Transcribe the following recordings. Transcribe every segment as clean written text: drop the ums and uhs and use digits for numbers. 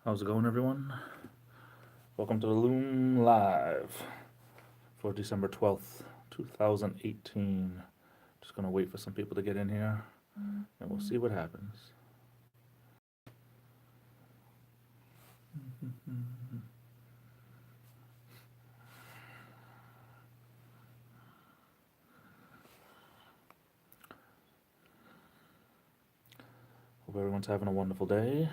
How's it going, everyone? Welcome to the Loom Live for December 12th, 2018. Just gonna wait for some people to get in here and we'll see what happens. Hope everyone's having a wonderful day.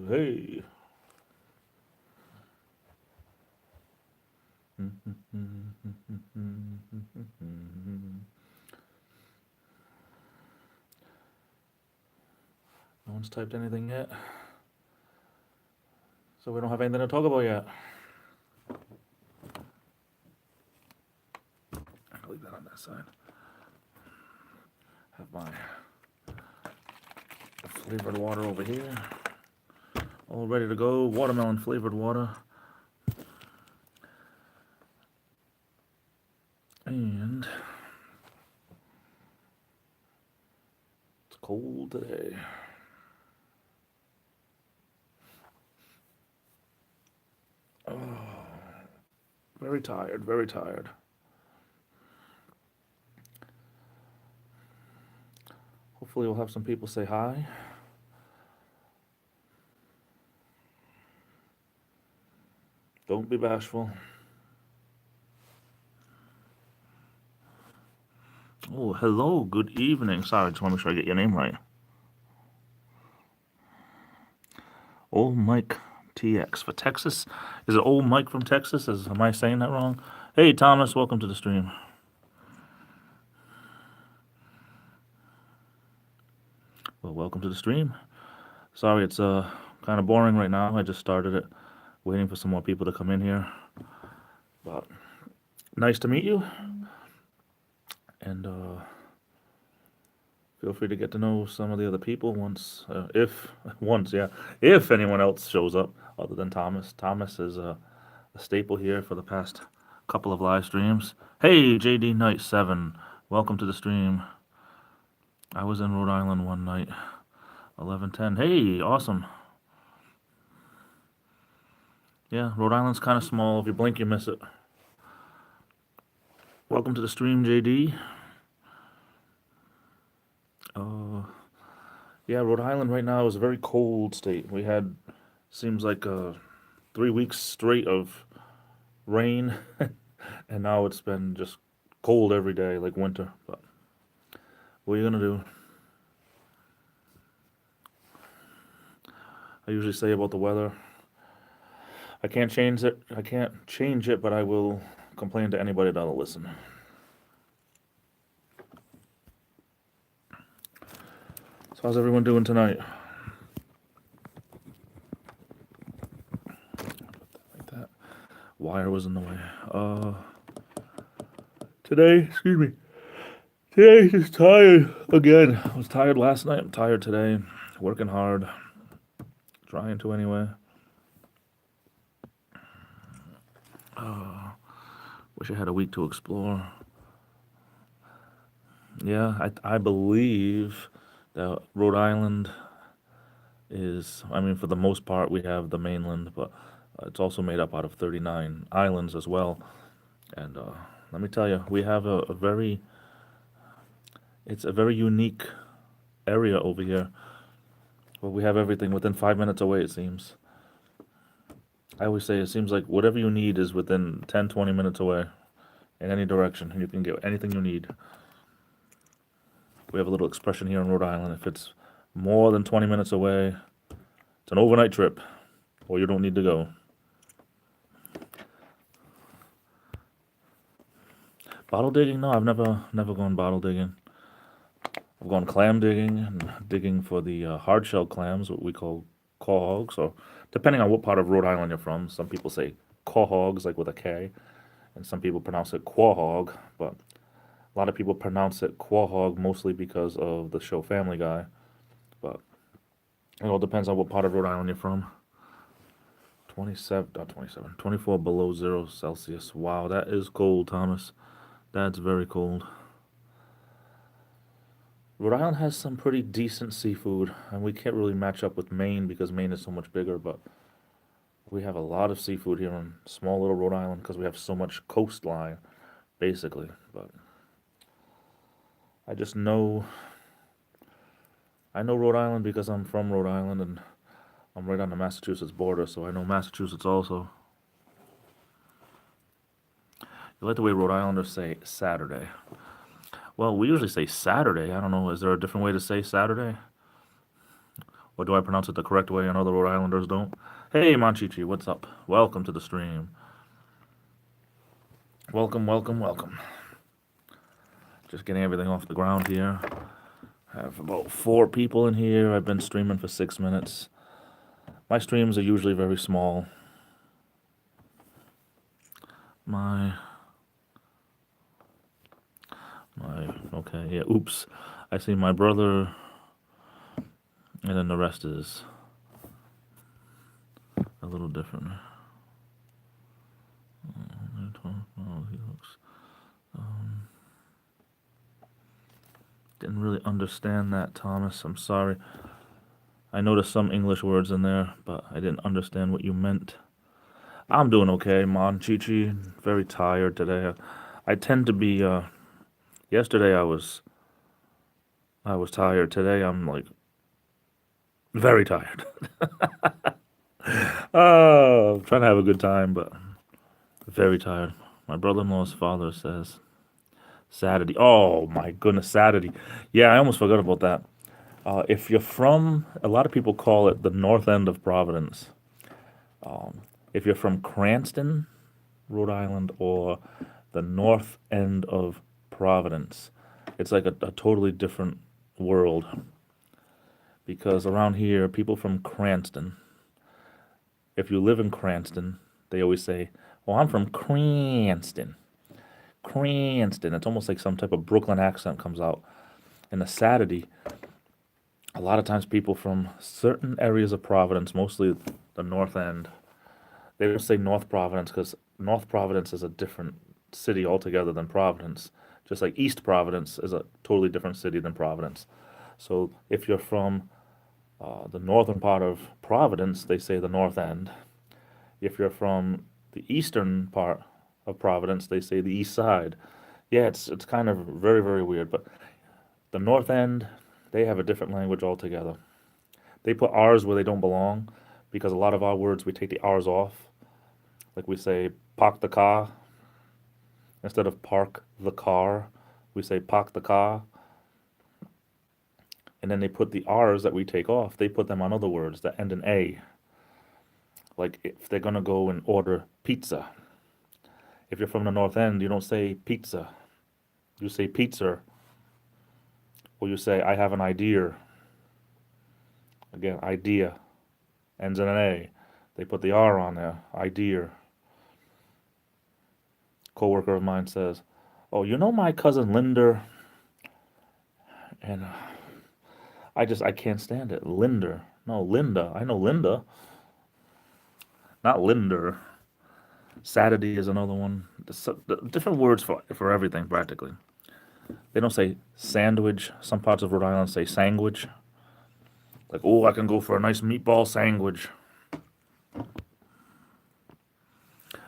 Hey. No one's typed anything yet, so we don't have anything to talk about yet. I'll leave that on that side. Have my flavored water over here, all ready to go. Watermelon flavored water. And it's cold today. Oh, very tired, very tired. Hopefully we'll have some people say hi. Don't be bashful. Oh, hello, good evening. Sorry, just want to make sure I get your name right. Old Mike TX for Texas. Is it Old Mike from Texas? Am I saying that wrong? Hey, Thomas, welcome to the stream. Well, welcome to the stream. Sorry, it's kind of boring right now. I just started it, waiting for some more people to come in here. But nice to meet you. And feel free to get to know some of the other people if anyone else shows up other than Thomas. Thomas is a staple here for the past couple of live streams. Hey, JD Knight 7, welcome to the stream. I was in Rhode Island one night, 11:10. Hey, awesome. Yeah, Rhode Island's kind of small. If you blink, you miss it. Welcome to the stream, JD. Yeah, Rhode Island right now is a very cold state. We had, seems like 3 weeks straight of rain, and now it's been just cold every day, like winter. But what are you gonna do? I usually say about the weather, I can't change it, but I will complain to anybody that'll listen. So how's everyone doing tonight? Like that. Wire was in the way. Today, just tired again. I was tired last night. I'm tired today. Working hard. Trying to anyway. Wish I had a week to explore. Yeah, I believe that Rhode Island is, I mean, for the most part, we have the mainland, but it's also made up out of 39 islands as well. And let me tell you, we have it's a very unique area over here. Well, we have everything within 5 minutes away, it seems. I always say it seems like whatever you need is within 10, 20 minutes away in any direction, and you can get anything you need. We have a little expression here in Rhode Island. If it's more than 20 minutes away, it's an overnight trip, or you don't need to go. Bottle digging? No, I've never gone bottle digging. I've gone clam digging and digging for the hard shell clams, what we call quahogs, or depending on what part of Rhode Island you're from. Some people say quahogs, like with a K, and some people pronounce it Quahog, but a lot of people pronounce it Quahog mostly because of the show Family Guy. But it all depends on what part of Rhode Island you're from. 27, not 27, 24 below 0 Celsius. Wow, that is cold, Thomas. That's very cold. Rhode Island has some pretty decent seafood, and we can't really match up with Maine because Maine is so much bigger, but we have a lot of seafood here in small little Rhode Island because we have so much coastline, basically. But I just know, I know Rhode Island because I'm from Rhode Island and I'm right on the Massachusetts border, so I know Massachusetts also. You like the way Rhode Islanders say Saturday. Well, we usually say Saturday. I don't know. Is there a different way to say Saturday? Or do I pronounce it the correct way and other Rhode Islanders don't? Hey, Monchichi, what's up? Welcome to the stream. Welcome, welcome, welcome. Just getting everything off the ground here. I have about 4 people in here. I've been streaming for 6 minutes. My streams are usually very small. Okay, yeah, oops. I see my brother, and then the rest is a little different. Didn't really understand that, Thomas. I'm sorry. I noticed some English words in there, but I didn't understand what you meant. I'm doing okay, Mon Chi-Chi. Very tired today. I tend to be, yesterday I was tired. Today I'm like very tired. I'm trying to have a good time, but very tired. My brother-in-law's father says Saturday. Oh my goodness, Saturday. Yeah, I almost forgot about that. If you're from, a lot of people call it the north end of Providence. If you're from Cranston, Rhode Island, or the north end of Providence, it's like a totally different world. Because around here, people from Cranston, if you live in Cranston, they always say, "Oh, I'm from Cranston." Cranston. It's almost like some type of Brooklyn accent comes out. And the Saturday, a lot of times people from certain areas of Providence, mostly the north end, they don't say North Providence because North Providence is a different city altogether than Providence. Just like East Providence is a totally different city than Providence. So if you're from the northern part of Providence, they say the north end. If you're from the eastern part of Providence, they say the east side. Yeah, it's kind of very, very weird. But the north end, they have a different language altogether. They put R's where they don't belong because a lot of our words, we take the R's off. Like we say, park the car. Instead of park the car, we say park the car. And then they put the R's that we take off, they put them on other words that end in A. Like if they're going to go and order pizza. If you're from the North End, you don't say pizza. You say pizza. Or you say, I have an idea. Again, idea. Ends in an A. They put the R on there. Idea. Coworker of mine says, "Oh, you know my cousin Linda?" And I can't stand it. Linder. No, Linda. I know Linda. Not Linder. Saturday is another one. Different words for everything, practically. They don't say sandwich. Some parts of Rhode Island say sandwich. Like, oh, I can go for a nice meatball sandwich.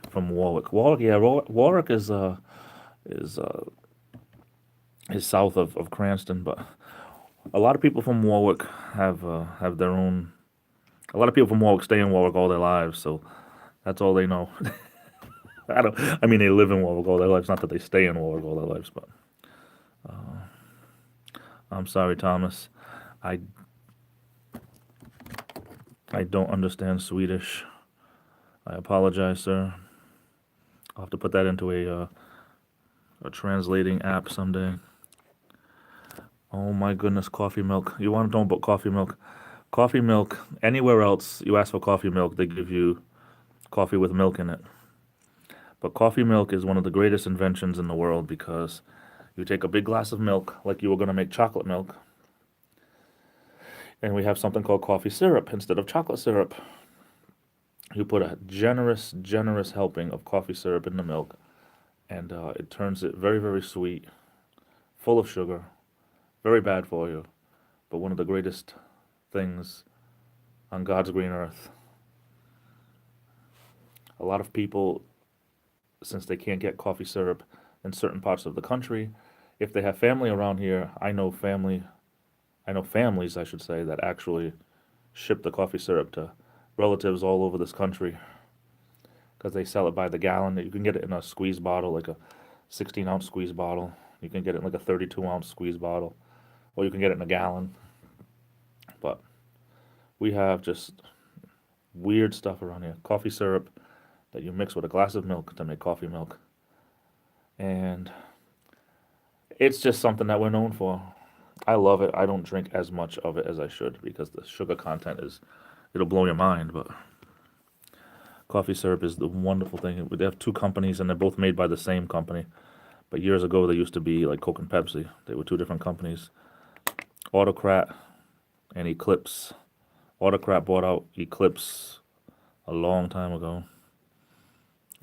From Warwick. Warwick, yeah, Warwick is south of Cranston, but a lot of people from Warwick have their own. A lot of people from Warwick stay in Warwick all their lives, so that's all they know. I mean, they live in Warwick all their lives. Not that they stay in Warwick all their lives, but I'm sorry, Thomas. I don't understand Swedish. I apologize, sir. I'll have to put that into a translating app someday. Oh my goodness, coffee milk. You want to know about coffee milk? Coffee milk, anywhere else you ask for coffee milk, they give you coffee with milk in it. But coffee milk is one of the greatest inventions in the world because you take a big glass of milk, like you were going to make chocolate milk, and we have something called coffee syrup instead of chocolate syrup. You put a generous, generous helping of coffee syrup in the milk, and it turns it very, very sweet, full of sugar, very bad for you, but one of the greatest things on God's green earth. A lot of people, since they can't get coffee syrup in certain parts of the country, if they have family around here, I know families, I should say, that actually ship the coffee syrup to relatives all over this country because they sell it by the gallon. You can get it in a squeeze bottle, like a 16-ounce squeeze bottle. You can get it in like a 32-ounce squeeze bottle, or you can get it in a gallon. But we have just weird stuff around here. Coffee syrup that you mix with a glass of milk to make coffee milk. And it's just something that we're known for. I love it. I don't drink as much of it as I should because the sugar content it'll blow your mind. But coffee syrup is the wonderful thing. They have two companies and they're both made by the same company. But years ago, they used to be like Coke and Pepsi. They were two different companies. Autocrat and Eclipse. Autocrat bought out Eclipse a long time ago.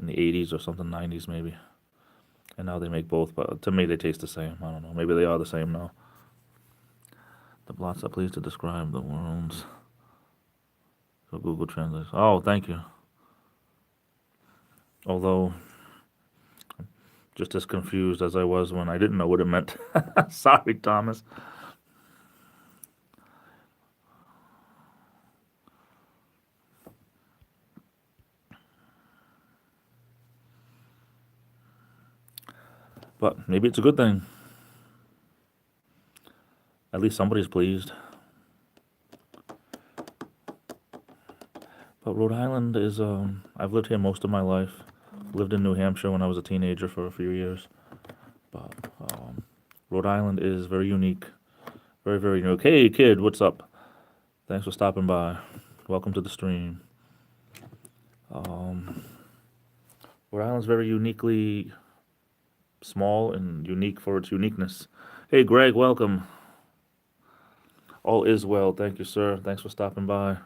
In the 80s or something, 90s maybe. And now they make both, but to me they taste the same. I don't know. Maybe they are the same now. The blots are pleased to describe the worlds. So Google Translate. Oh, thank you. Although, just as confused as I was when I didn't know what it meant. Sorry, Thomas. But maybe it's a good thing. At least somebody's pleased. But Rhode Island is, I've lived here most of my life. Lived in New Hampshire when I was a teenager for a few years. But Rhode Island is very unique. Very, very unique. Hey, kid, what's up? Thanks for stopping by. Welcome to the stream. Rhode Island's very uniquely small and unique for its uniqueness. Hey, Greg, welcome. All is well. Thank you, sir. Thanks for stopping by.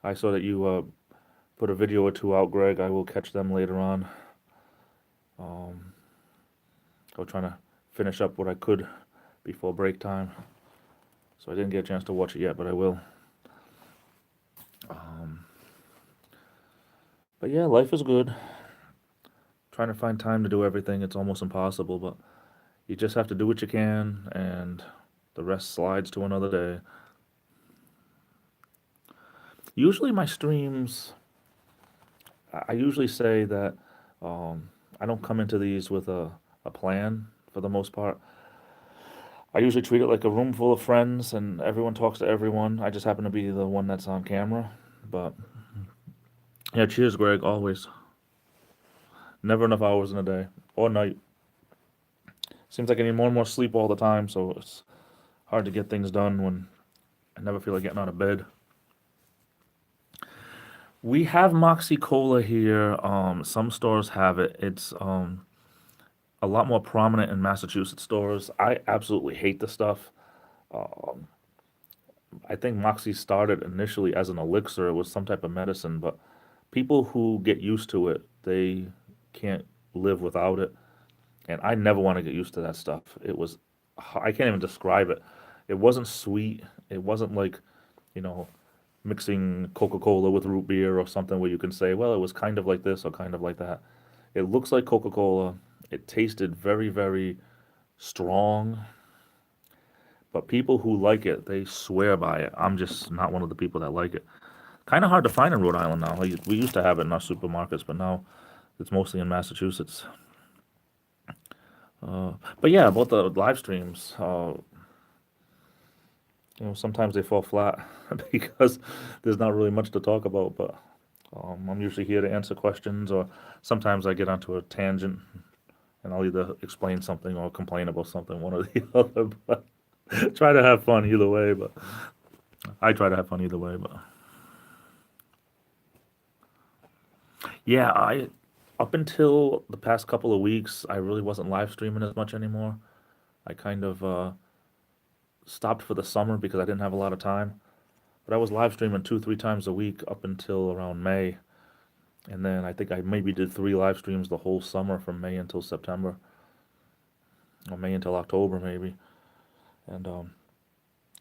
I saw that you put a video or two out, Greg. I will catch them later on. I was trying to finish up what I could before break time. So I didn't get a chance to watch it yet, but I will. But yeah, life is good. Trying to find time to do everything, it's almost impossible, but you just have to do what you can, and the rest slides to another day. Usually my streams, I usually say that I don't come into these with a plan for the most part. I usually treat it like a room full of friends and everyone talks to everyone. I just happen to be the one that's on camera. But yeah, cheers, Greg, always. Never enough hours in a day or night. Seems like I need more and more sleep all the time, so it's hard to get things done when I never feel like getting out of bed. We have Moxie Cola here. Some stores have it. It's a lot more prominent in Massachusetts stores. I absolutely hate the stuff. I think Moxie started initially as an elixir. It was some type of medicine, but people who get used to it, they can't live without it. And I never want to get used to that stuff. I can't even describe it. It wasn't sweet. It wasn't like, you know, mixing Coca-Cola with root beer or something where you can say, well, it was kind of like this or kind of like that. It looks like Coca-Cola. It tasted very, very strong. But people who like it, they swear by it. I'm just not one of the people that like it. Kind of hard to find in Rhode Island now. We used to have it in our supermarkets, but now it's mostly in Massachusetts. But yeah, about the live streams, sometimes they fall flat because there's not really much to talk about. But I'm usually here to answer questions, or sometimes I get onto a tangent and I'll either explain something or complain about something, one or the other. But try to have fun either way. But I try to have fun either way. But Yeah, I up until the past couple of weeks, I really wasn't live streaming as much anymore. I kind of stopped for the summer because I didn't have a lot of time. But I was live streaming two, three times a week up until around May. And then I think I maybe did three live streams the whole summer from May until September, or May until October maybe. And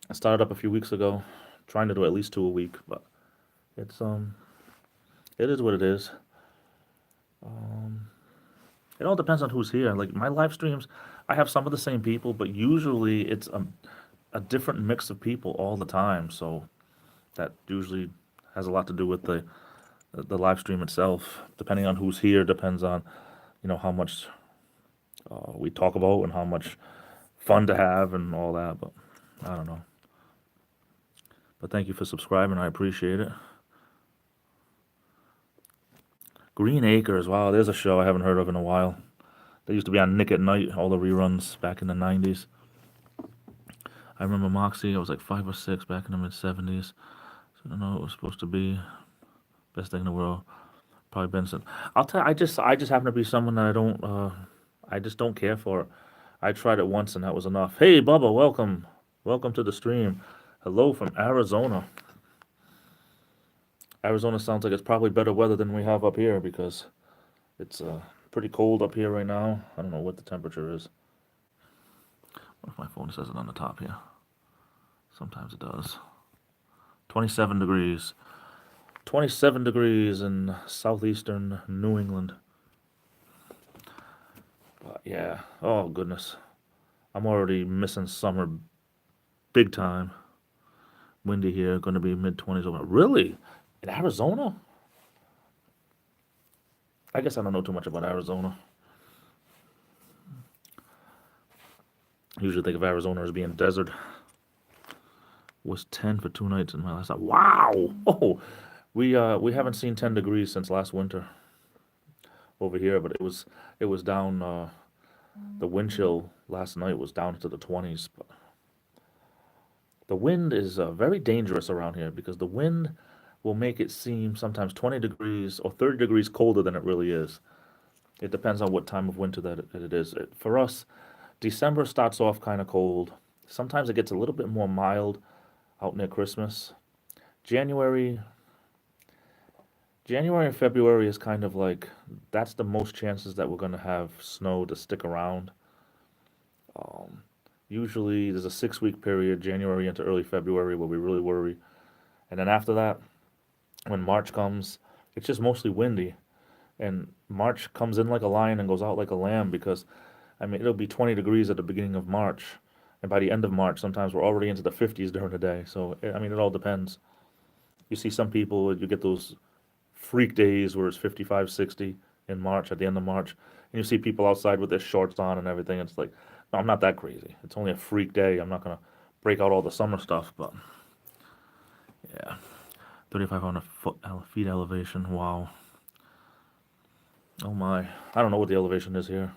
I started up a few weeks ago, trying to do at least two a week, but it's it is what it is. Um, it all depends on who's here. Like my live streams, I have some of the same people, but usually it's a different mix of people all the time. So that usually has a lot to do with the live stream itself. Depending on who's here, depends on how much we talk about and how much fun to have and all that. But I don't know. But thank you for subscribing. I appreciate it. Green Acres. Wow, there's a show I haven't heard of in a while. They used to be on Nick at Night, all the reruns back in the 90s. I remember Moxie. I was like 5 or 6 back in the mid 70s. So I don't know what it was supposed to be. Best thing in the world. Probably Benson. I'll tell you, I just happen to be someone that I just don't care for. I tried it once and that was enough. Hey, Bubba, welcome. Welcome to the stream. Hello from Arizona. Arizona sounds like it's probably better weather than we have up here because it's pretty cold up here right now. I don't know what the temperature is. What if my phone says it on the top here? Sometimes it does. 27 degrees. 27 degrees in southeastern New England. But yeah, oh goodness. I'm already missing summer big time. Windy here, going to be mid 20s over. Really? In Arizona? I guess I don't know too much about Arizona. I usually think of Arizona as being desert. Was 10 for 2 nights in my last night. Wow! Oh, we haven't seen 10 degrees since last winter over here, but it was down. The wind chill last night was down to the 20s. But the wind is very dangerous around here because the wind will make it seem sometimes 20 degrees or 30 degrees colder than it really is. It depends on what time of winter that it is. For us, December starts off kind of cold. Sometimes it gets a little bit more mild out near Christmas. January, January and February is kind of like that's the most chances that we're going to have snow to stick around. Um, Usually there's a 6 week period, January into early February, where we really worry. And then after that, when March comes, it's just mostly windy. And March comes in like a lion and goes out like a lamb because, I mean, it'll be 20 degrees at the beginning of March. And by the end of March, sometimes we're already into the 50s during the day. So, I mean, it all depends. You see some people, you get those freak days where it's 55, 60 in March, at the end of March. And you see people outside with their shorts on and everything. It's like, no, I'm not that crazy. It's only a freak day. I'm not going to break out all the summer stuff. But yeah, 3,500 feet elevation. Wow. Oh my. I don't know what the elevation is here.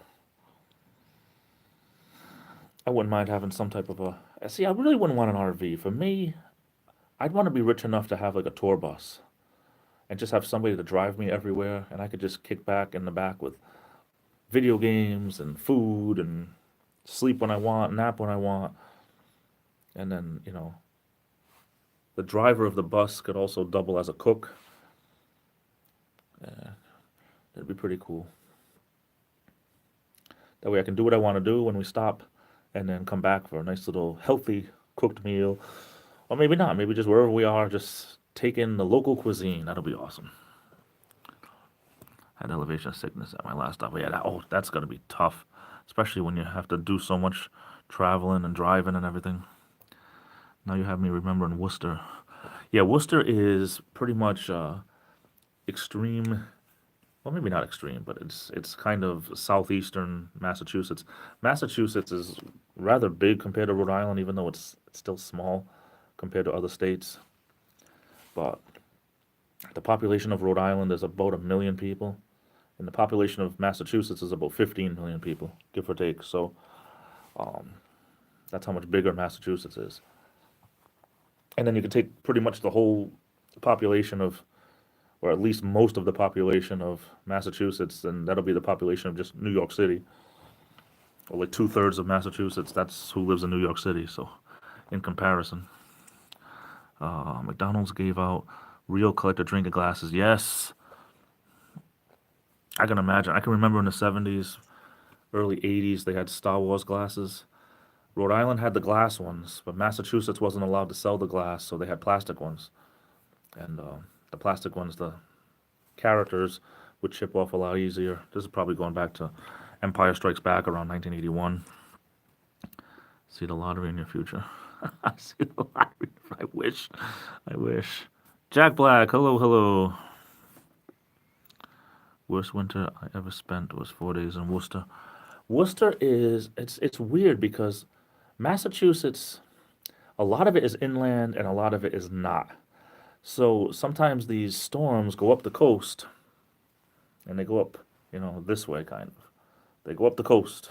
I wouldn't mind having some type of a. See, I really wouldn't want an RV. For me, I'd want to be rich enough to have like a tour bus and just have somebody to drive me everywhere, and I could just kick back in the back with video games and food and sleep when I want, nap when I want, and then the driver of the bus could also double as a cook. Yeah, that'd be pretty cool. That way I can do what I want to do when we stop, and then come back for a nice little healthy cooked meal, or maybe not. Maybe just wherever we are, just take in the local cuisine. That'll be awesome. Had elevation sickness at my last stop. Yeah, that's gonna be tough, especially when you have to do so much traveling and driving and everything. Now you have me remembering Worcester. Yeah, Worcester is pretty much extreme. Well, maybe not extreme, but it's kind of southeastern Massachusetts. Massachusetts is rather big compared to Rhode Island, even though it's still small compared to other states. But the population of Rhode Island is about 1 million people, and the population of Massachusetts is about 15 million people, give or take. So that's how much bigger Massachusetts is. And then you can take pretty much the whole population of or at least most of the population of Massachusetts, and that'll be the population of just New York City, or like 2/3 of Massachusetts. That's who lives in New York City. So, in comparison, McDonald's gave out real collector drinking glasses. Yes, I can imagine. I can remember in the 70s, early 80s, they had Star Wars glasses. Rhode Island had the glass ones, but Massachusetts wasn't allowed to sell the glass, so they had plastic ones. And the plastic ones, the characters would chip off a lot easier. This is probably going back to Empire Strikes Back around 1981. See the lottery in your future. See the lottery. I wish. I wish. Jack Black, hello, hello. Worst winter I ever spent was 4 days in Worcester. Worcester is it's weird because Massachusetts, a lot of it is inland and a lot of it is not. So sometimes these storms go up the coast and they go up, this way kind of. They go up the coast.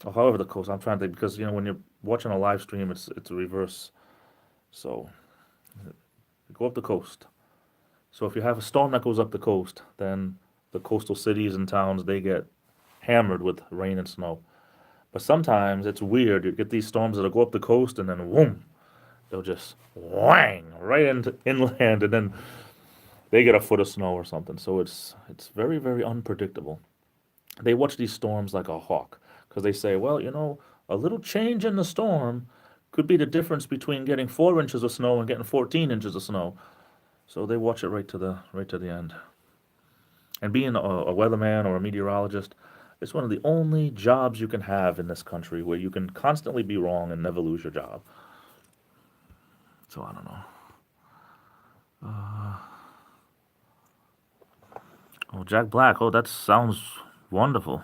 Or however the coast, I'm trying to think because when you're watching a live stream it's a reverse. So they go up the coast. So if you have a storm that goes up the coast, then the coastal cities and towns they get hammered with rain and snow. But sometimes it's weird. You get these storms that'll go up the coast and then whoom, they'll just whang right into inland and then they get a foot of snow or something. So it's very, very unpredictable. They watch these storms like a hawk because they say, well, a little change in the storm could be the difference between getting 4 inches of snow and getting 14 inches of snow. So they watch it right to the end. And being a weatherman or a meteorologist, it's one of the only jobs you can have in this country where you can constantly be wrong and never lose your job. So I don't know. Oh, Jack Black. Oh, that sounds wonderful.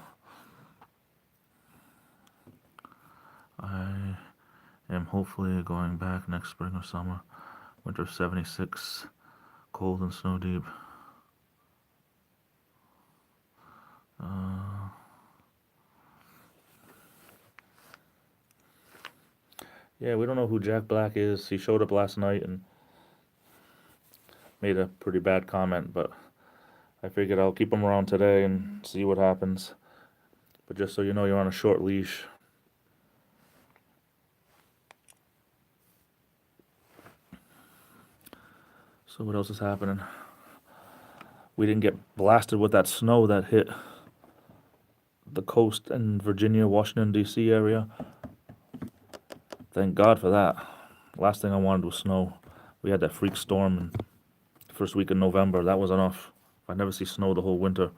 I am hopefully going back next spring or summer. Winter 76, cold and snow deep. Yeah, we don't know who Jack Black is. He showed up last night and made a pretty bad comment, but I figured I'll keep him around today and see what happens. But just so you know, you're on a short leash. So what else is happening? We didn't get blasted with that snow that hit the coast in Virginia, Washington, D.C. area. Thank God for that. Last thing I wanted was snow. We had that freak storm in the first week of November. That was enough. If I never see snow the whole winter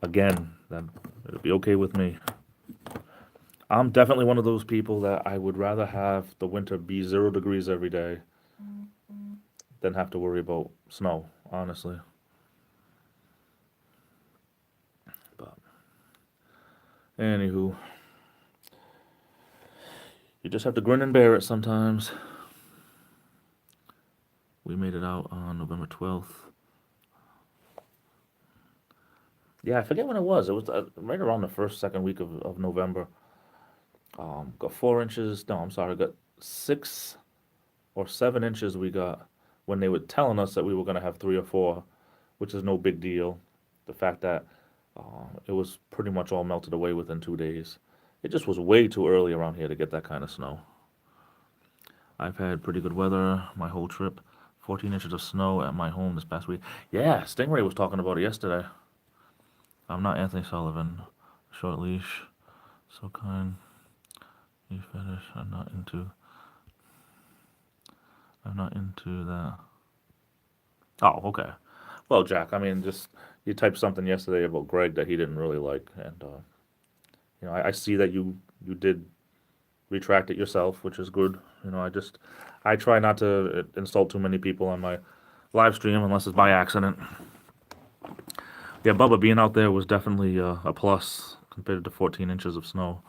again, then it'll be okay with me. I'm definitely one of those people that I would rather have the winter be 0 degrees every day than have to worry about snow, honestly. But anywho, you just have to grin and bear it sometimes. We made it out on November 12th. Yeah, I forget when it was. It was right around the first, second week of November. Got 4 inches. No, I'm sorry. Got 6 or 7 inches we got when they were telling us that we were going to have 3 or 4, which is no big deal. The fact that it was pretty much all melted away within 2 days. It just was way too early around here to get that kind of snow. I've had pretty good weather my whole trip. 14 inches of snow at my home this past week. Yeah, Stingray was talking about it yesterday. I'm not Anthony Sullivan. Short leash. So kind. You fetish. I'm not into that. Oh, okay. Well, Jack, I mean, just you typed something yesterday about Greg that he didn't really like, and I see that you did retract it yourself, which is good. I try not to insult too many people on my live stream unless it's by accident. Yeah, Bubba being out there was definitely a plus compared to 14 inches of snow.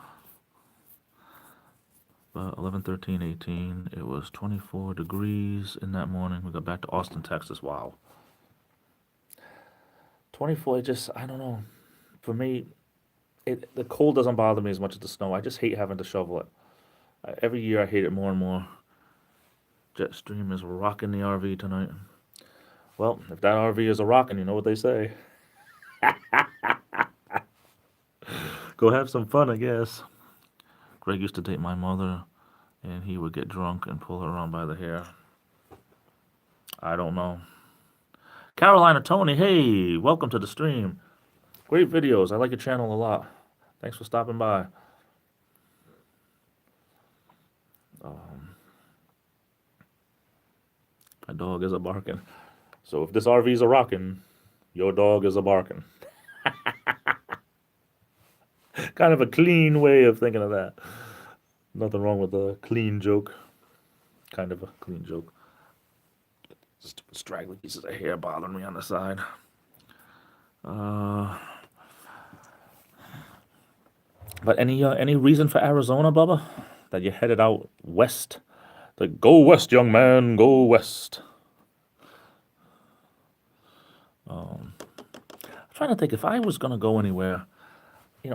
But 11, 13, 18, it was 24 degrees in that morning. We got back to Austin, Texas. Wow. 24, I don't know. For me, the cold doesn't bother me as much as the snow. I just hate having to shovel it. Every year I hate it more and more. Jetstream is rocking the RV tonight. Well, if that RV is a rockin', you know what they say. Go have some fun, I guess. Greg used to date my mother, and he would get drunk and pull her around by the hair. I don't know. Carolina Tony, hey, welcome to the stream. Great videos. I like your channel a lot. Thanks for stopping by. My dog is a barking. So if this RV is a rockin', your dog is a barking. Kind of a clean way of thinking of that. Nothing wrong with a clean joke. Kind of a clean joke. Stupid straggly pieces of hair bothering me on the side. But any reason for Arizona, Bubba? That you headed out west? Like, go west, young man, go west. I'm trying to think if I was gonna go anywhere.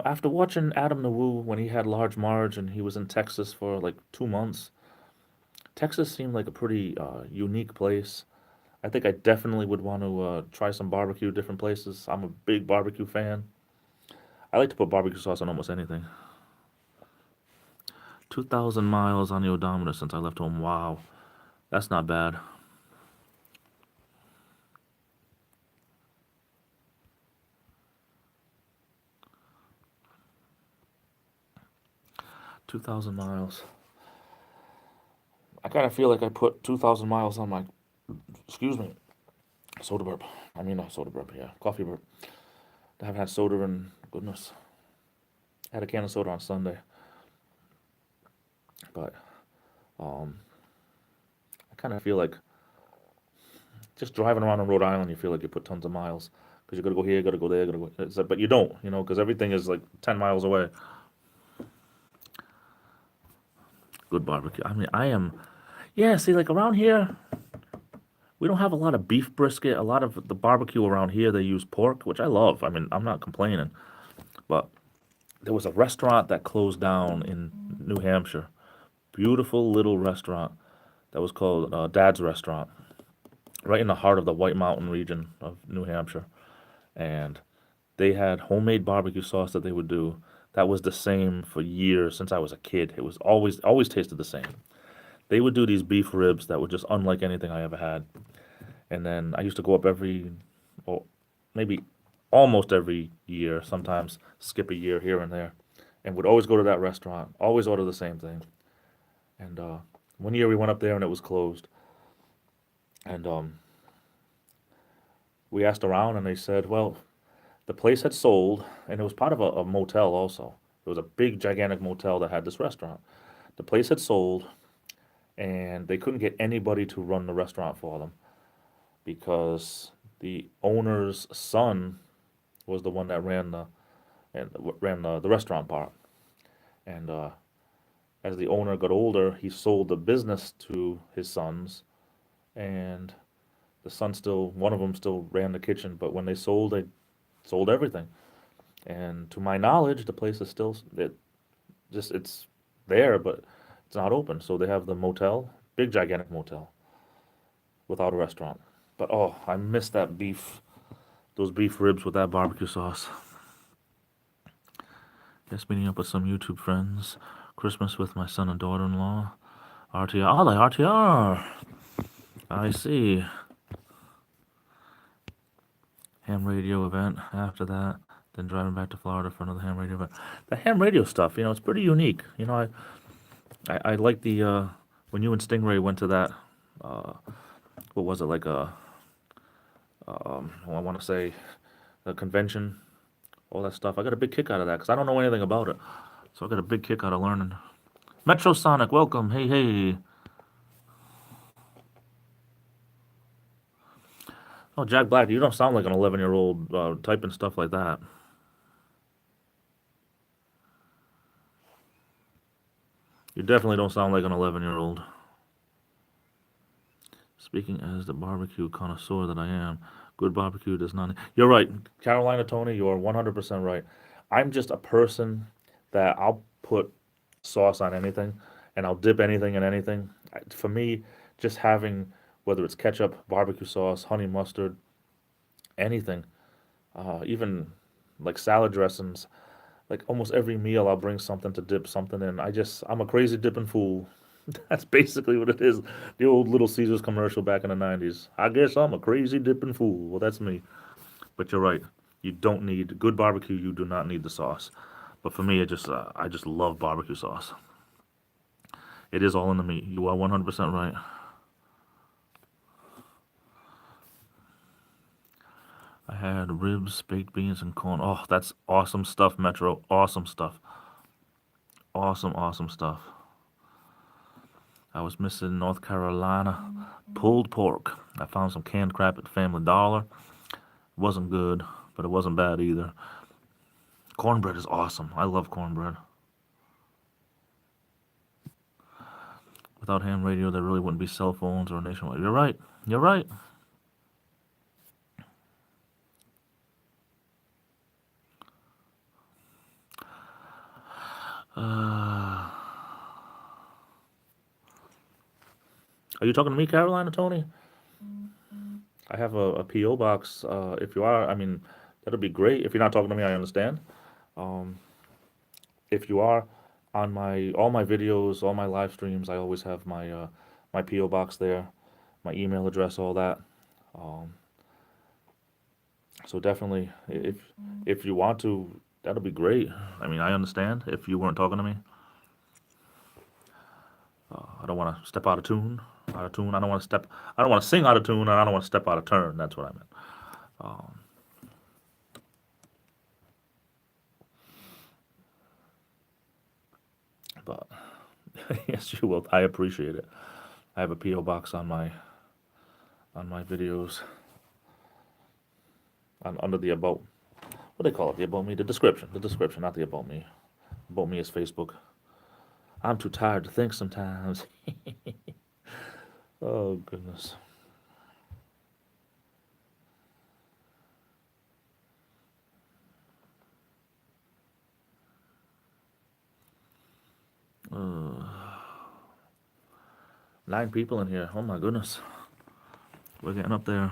After watching Adam Nawu when he had Large Marge and he was in Texas for like 2 months, Texas seemed like a pretty unique place. I think I definitely would want to try some barbecue different places. I'm a big barbecue fan. I like to put barbecue sauce on almost anything. 2,000 miles on the odometer since I left home. Wow, that's not bad. $2,000 miles. I kind of feel like I put 2,000 miles on my, excuse me, soda burp. I mean, not soda burp, yeah, coffee burp. I haven't had soda in, goodness. I had a can of soda on Sunday. But I kind of feel like just driving around in Rhode Island, you feel like you put tons of miles because you got to go here, got to go there, got to go. It's like, but you don't, because everything is like 10 miles away. Good barbecue. I mean, yeah, see, like around here, we don't have a lot of beef brisket. A lot of the barbecue around here, they use pork, which I love. I mean, I'm not complaining. But there was a restaurant that closed down in New Hampshire. Beautiful little restaurant that was called Dad's Restaurant, right in the heart of the White Mountain region of New Hampshire. And they had homemade barbecue sauce that they would do. That was the same for years since I was a kid. It was always tasted the same. They would do these beef ribs that were just unlike anything I ever had. And then I used to go up well, maybe almost every year, sometimes skip a year here and there, and would always go to that restaurant, always order the same thing. And one year we went up there and it was closed. And we asked around and they said, well, the place had sold, and it was part of a motel also. It was a big, gigantic motel that had this restaurant. The place had sold, and they couldn't get anybody to run the restaurant for them because the owner's son was the one that ran the restaurant part. And as the owner got older, he sold the business to his sons, and the son still, one of them still ran the kitchen. But when they sold everything. And to my knowledge, the place is still it's there, but it's not open. So they have the motel, big gigantic motel, without a restaurant. But oh, I miss that beef, those beef ribs with that barbecue sauce. Just meeting up with some YouTube friends. Christmas with my son and daughter-in-law. RTR. Oh, the RTR. I see. Ham radio event after that. Then driving back to Florida for another ham radio event. The ham radio stuff, it's pretty unique. I like the when you and Stingray went to that. What was it like I want to say a convention, all that stuff. I got a big kick out of that because I don't know anything about it, so I got a big kick out of learning. Metro Sonic, welcome. Hey, hey. Oh, Jack Black, you don't sound like an 11-year-old typing stuff like that. You definitely don't sound like an 11-year-old. Speaking as the barbecue connoisseur that I am, good barbecue does not. You're right, Carolina Tony. You are 100% right. I'm just a person that I'll put sauce on anything, and I'll dip anything in anything. For me, just having whether it's ketchup, barbecue sauce, honey mustard, anything, even like salad dressings. Like almost every meal, I'll bring something to dip something in. I'm a crazy dipping fool. That's basically what it is. The old Little Caesars commercial back in the 90s. I guess I'm a crazy dipping fool. Well, that's me. But you're right. You don't need good barbecue. You do not need the sauce. But for me, I just love barbecue sauce. It is all in the meat. You are 100% right. I had ribs, baked beans, and corn. Oh, that's awesome stuff, Metro. Awesome stuff. Awesome, awesome stuff. I was missing North Carolina pulled pork. I found some canned crab at Family Dollar. Wasn't good, but it wasn't bad either. Cornbread is awesome. I love cornbread. Without ham radio, there really wouldn't be cell phones or nationwide. You're right. You're right. Are you talking to me, Carolina, Tony? I have a PO box. If you are, I mean, that'll be great. If you're not talking to me, I understand. Um, if you are on my all my videos, all my live streams, I always have my PO box there, my email address, all that. Um, so definitely, if you want to, that'll be great. I mean, I understand if you weren't talking to me. I don't want to step out of tune. Out of tune. I don't want to step. I don't want to sing out of tune, and I don't want to step out of turn. That's what I meant. Um, but yes, you will. I appreciate it. I have a PO box on my videos under the about. What do they call it? The about me. The description. The description, not the about me. About me is Facebook. I'm too tired to think sometimes. Oh goodness. Uh, 9 people in here. Oh my goodness. We're getting up there.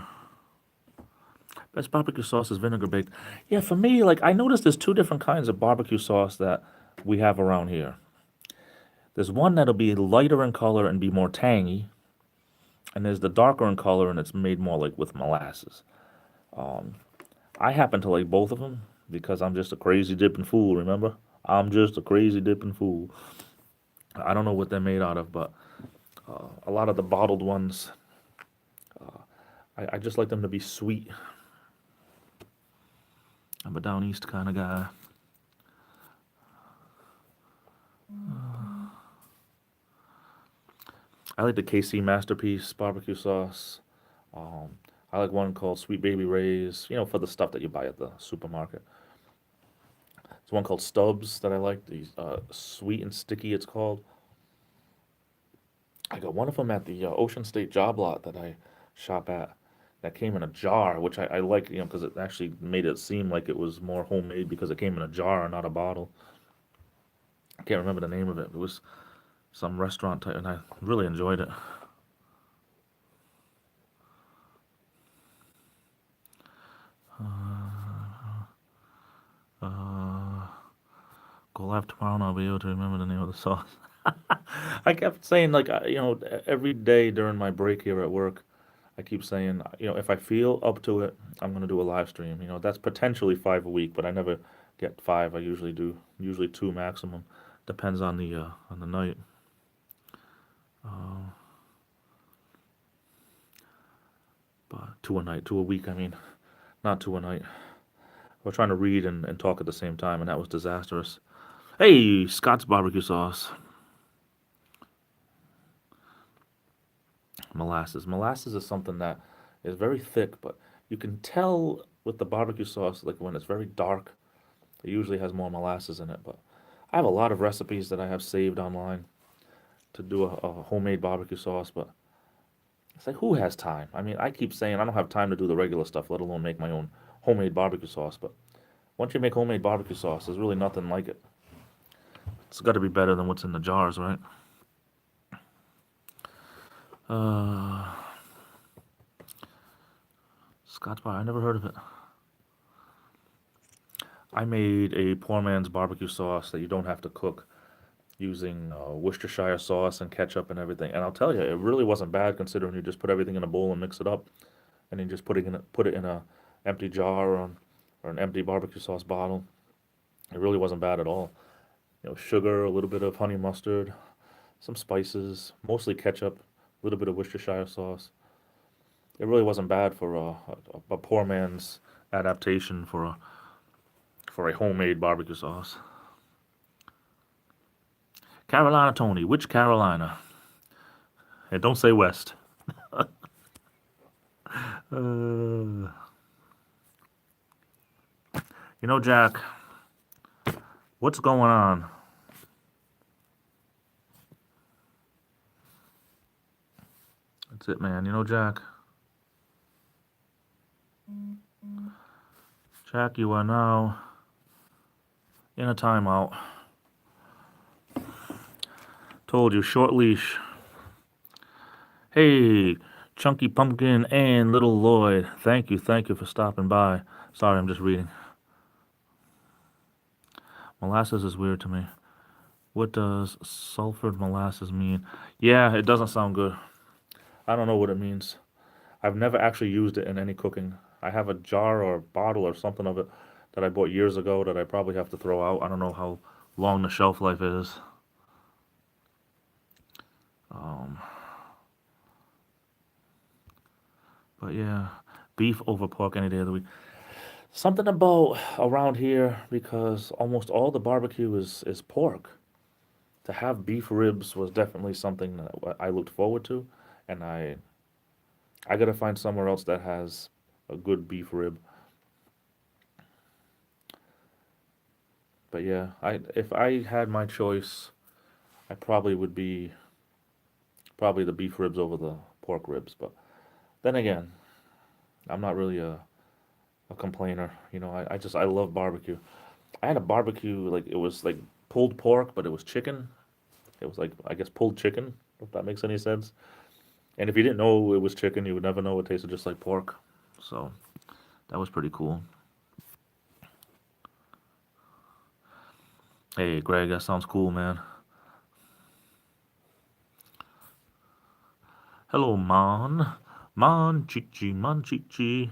Best barbecue sauce is vinegar baked. Yeah, for me, like I noticed there's two different kinds of barbecue sauce that we have around here. There's one that'll be lighter in color and be more tangy, and there's the darker in color and it's made more like with molasses. Um, I happen to like both of them because I'm just a crazy dipping fool. Remember, I'm just a crazy dipping fool. I don't know what they're made out of, but a lot of the bottled ones, I just like them to be sweet. I'm a down east kind of guy. I like the KC Masterpiece barbecue sauce. Um, I like one called Sweet Baby Ray's, for the stuff that you buy at the supermarket. There's one called Stubbs that I like, the sweet and sticky, it's called. I got one of them at the Ocean State job lot that I shop at that came in a jar, which I like, because it actually made it seem like it was more homemade because it came in a jar, not a bottle. I can't remember the name of it. It was some restaurant type, and I really enjoyed it. Uh, Go live tomorrow and I'll be able to remember the name of the sauce. I kept saying, like, every day during my break here at work, I keep saying, if I feel up to it, I'm going to do a live stream. That's potentially 5 a week, but I never get 5. I usually do, usually 2 maximum. Depends on the night. Uh, but 2 a night, 2 a week, I mean, not 2 a night. We're trying to read and talk at the same time, and that was disastrous. Hey, Scott's barbecue sauce. Molasses. Molasses is something that is very thick, but you can tell with the barbecue sauce, like when it's very dark, it usually has more molasses in it. But I have a lot of recipes that I have saved online to do a homemade barbecue sauce, but it's like, who has time? I mean, I keep saying I don't have time to do the regular stuff, let alone make my own homemade barbecue sauce. But once you make homemade barbecue sauce, there's really nothing like it. It's got to be better than what's in the jars, right? Uh, Scott's Bar. I never heard of it. I made a poor man's barbecue sauce that you don't have to cook using Worcestershire sauce and ketchup and everything. And I'll tell you, it really wasn't bad considering you just put everything in a bowl and mix it up, and then just put it in a empty jar or an empty barbecue sauce bottle. It really wasn't bad at all. Sugar, a little bit of honey mustard, some spices, mostly ketchup, a little bit of Worcestershire sauce. It really wasn't bad for a poor man's adaptation for a homemade barbecue sauce. Carolina Tony, which Carolina? And don't say West. Uh, Jack, what's going on? That's it, man. Jack. Jack, you are now in a timeout. Told you, short leash. Hey, Chunky Pumpkin and Little Lloyd. Thank you for stopping by. Sorry, I'm just reading. Molasses is weird to me. What does sulfured molasses mean? Yeah, it doesn't sound good. I don't know what it means. I've never actually used it in any cooking. I have a jar or a bottle or something of it that I bought years ago that I probably have to throw out. I don't know how long the shelf life is. But yeah, beef over pork any day of the week. Something about around here because almost all the barbecue is pork. To have beef ribs was definitely something that I looked forward to, and I gotta find somewhere else that has a good beef rib. But yeah, I if I had my choice, I probably would be probably the beef ribs over the pork ribs. But then again, I'm not really a complainer. I love barbecue. I had a barbecue like it was like pulled pork, but it was chicken. It was like I guess pulled chicken, if that makes any sense. And if you didn't know it was chicken, you would never know it tasted just like pork. So that was pretty cool. Hey, Greg, that sounds cool, man. Hello, Mon Chichi, Mon Chichi.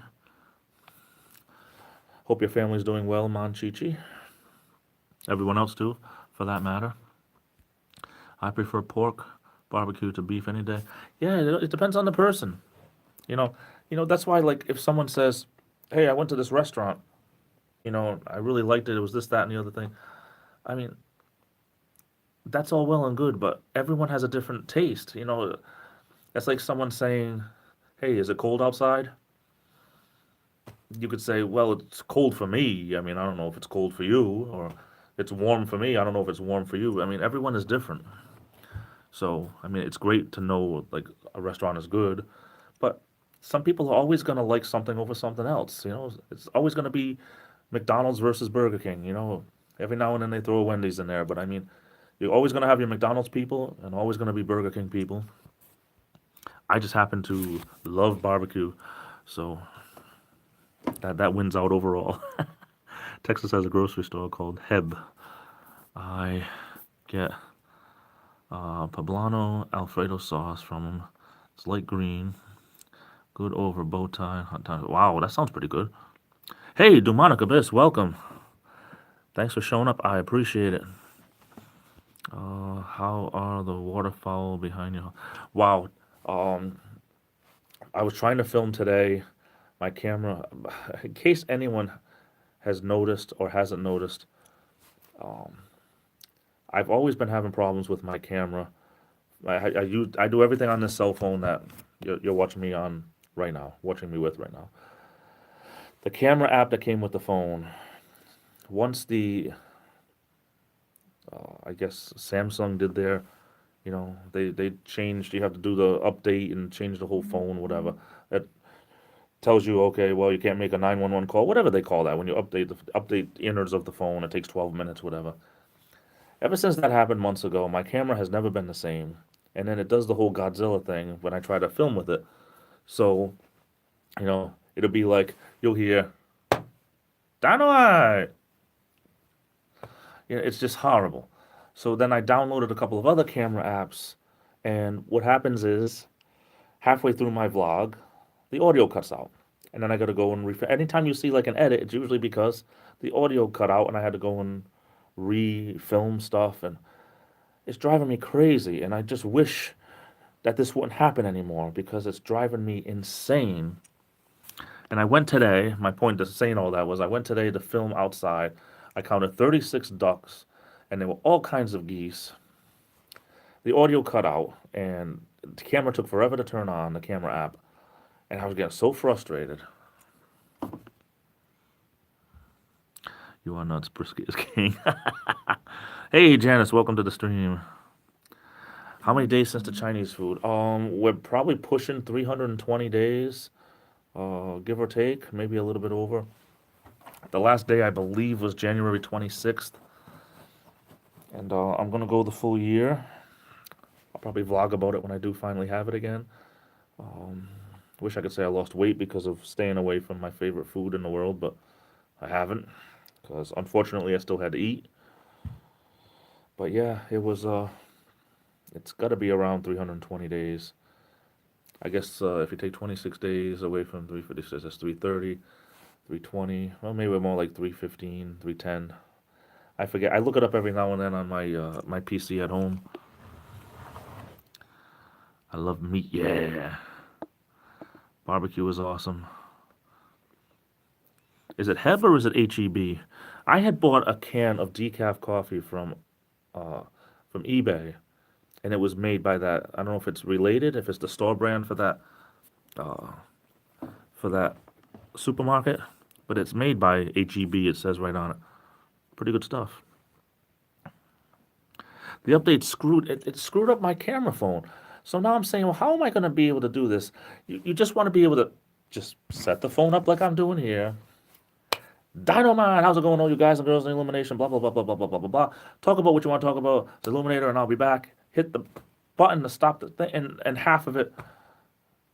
Hope your family's doing well, Mon Chichi. Everyone else too, for that matter. I prefer pork barbecue to beef any day. Yeah, it depends on the person. You know, that's why like if someone says, "Hey, I went to this restaurant. I really liked it. It was this, that, and the other thing." I mean, that's all well and good, but everyone has a different taste. That's like someone saying, "Hey, is it cold outside?" You could say, "Well, it's cold for me. I mean, I don't know if it's cold for you, or it's warm for me. I don't know if it's warm for you." I mean, everyone is different. So, I mean, it's great to know like a restaurant is good, but some people are always going to like something over something else. It's always going to be McDonald's versus Burger King. Every now and then they throw a Wendy's in there, but I mean, you're always going to have your McDonald's people and always going to be Burger King people. I just happen to love barbecue, so that wins out overall. Texas has a grocery store called Heb. I get poblano Alfredo sauce from them. It's light green, good over bow tie. Hot tie. Wow, that sounds pretty good. Hey, Demonic Abyss, welcome. Thanks for showing up. I appreciate it. How are the waterfowl behind you? Wow. I was trying to film today. My camera, in case anyone has noticed or hasn't noticed, I've always been having problems with my camera. I do everything on this cell phone that you're watching me on right now, watching me with right now. The camera app that came with the phone, once I guess Samsung did their, they changed, you have to do the update and change the whole phone, whatever. It tells you, okay, well, you can't make a 911 call, whatever they call that. When you update the innards of the phone, it takes 12 minutes, whatever. Ever since that happened months ago, my camera has never been the same. And then it does the whole Godzilla thing when I try to film with it. So, It'll be like you'll hear dynamite. Yeah, it's just horrible. So then I downloaded a couple of other camera apps, and what happens is halfway through my vlog, the audio cuts out. And then I got to go and anytime you see like an edit, it's usually because the audio cut out and I had to go and re-film stuff, and it's driving me crazy. And I just wish that this wouldn't happen anymore because it's driving me insane. And I went today, my point to saying all that was I went today to film outside. I counted 36 ducks, and there were all kinds of geese. The audio cut out, and the camera took forever to turn on, the camera app, and I was getting so frustrated. You are nuts, Brisket is king. Hey, Janice, welcome to the stream. How many days since the Chinese food? We're probably pushing 320 days, give or take, maybe a little bit over. The last day, I believe, was January 26th. And I'm going to go the full year. I'll probably vlog about it when I do finally have it again. Wish I could say I lost weight because of staying away from my favorite food in the world, but I haven't. Because unfortunately, I still had to eat. But yeah, it's got to be around 320 days. I guess if you take 26 days away from 356, that's 330, 320. Well, maybe more like 315, 310. I forget. I look it up every now and then on my PC at home. I love meat. Yeah. Barbecue is awesome. Is it Heb or is it HEB? I had bought a can of decaf coffee from eBay, and it was made by that. I don't know if it's related, if it's the store brand for that supermarket, but it's made by HEB. It says right on it. Pretty good stuff. The update it screwed up my camera phone. So now I'm saying, well, how am I going to be able to do this? You just want to be able to just set the phone up like I'm doing here. Dynamite, how's it going, all you guys and girls in Illumination? Blah blah blah blah blah blah blah blah blah. Talk about what you want to talk about. It's Illuminator, and I'll be back. Hit the button to stop the thing, and half of it,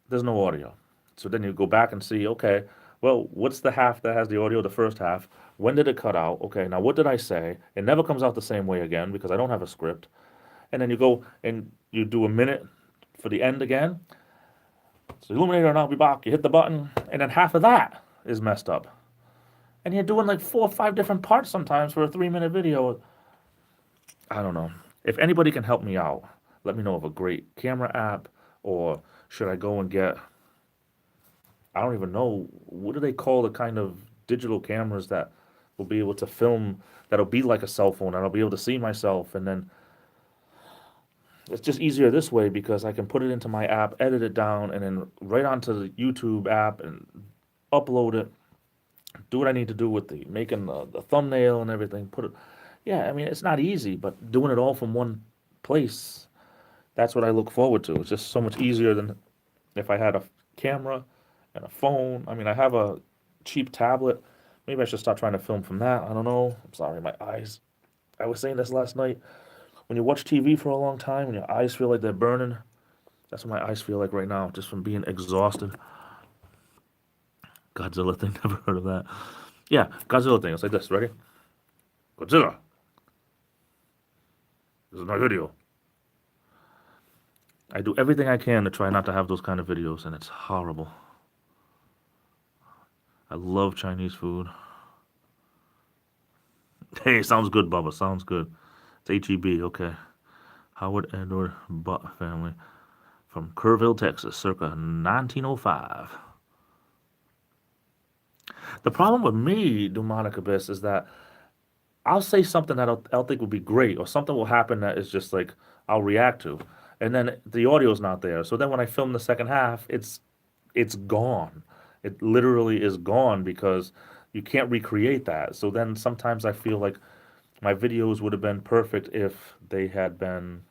there's no audio. So then you go back and see, okay, well, what's the half that has the audio? The first half. When did it cut out? Okay, now what did I say? It never comes out the same way again because I don't have a script. And then you go and you do a minute for the end again. So Illuminator, and I'll be back. You hit the button, and then half of that is messed up. And you're doing like 4 or 5 different parts sometimes for a 3-minute video. I don't know. If anybody can help me out, let me know of a great camera app, or should I go and get, I don't even know, what do they call the kind of digital cameras that will be able to film, that'll be like a cell phone, and I'll be able to see myself, and then it's just easier this way because I can put it into my app, edit it down, and then right onto the YouTube app and upload it. Do what I need to do with making the thumbnail and everything. Yeah, I mean, it's not easy, but doing it all from one place, that's what I look forward to. It's just so much easier than if I had a camera and a phone. I mean, I have a cheap tablet. Maybe I should start trying to film from that. I don't know. I'm sorry, my eyes. I was saying this last night. When you watch TV for a long time, when your eyes feel like they're burning, that's what my eyes feel like right now, just from being exhausted. Godzilla thing, never heard of that. Yeah, Godzilla thing. It's like this. Ready? Godzilla. This is my video. I do everything I can to try not to have those kind of videos, and it's horrible. I love Chinese food. Hey, sounds good, Bubba. Sounds good. It's HEB, okay. Howard Edward Butt family from Kerrville, Texas, circa 1905. The problem with me, Demonic Abyss, is that I'll say something that I'll think would be great, or something will happen that is just like I'll react to, and then the audio's not there. So then when I film the second half, it's gone. It literally is gone because you can't recreate that. So then sometimes I feel like my videos would have been perfect if they had been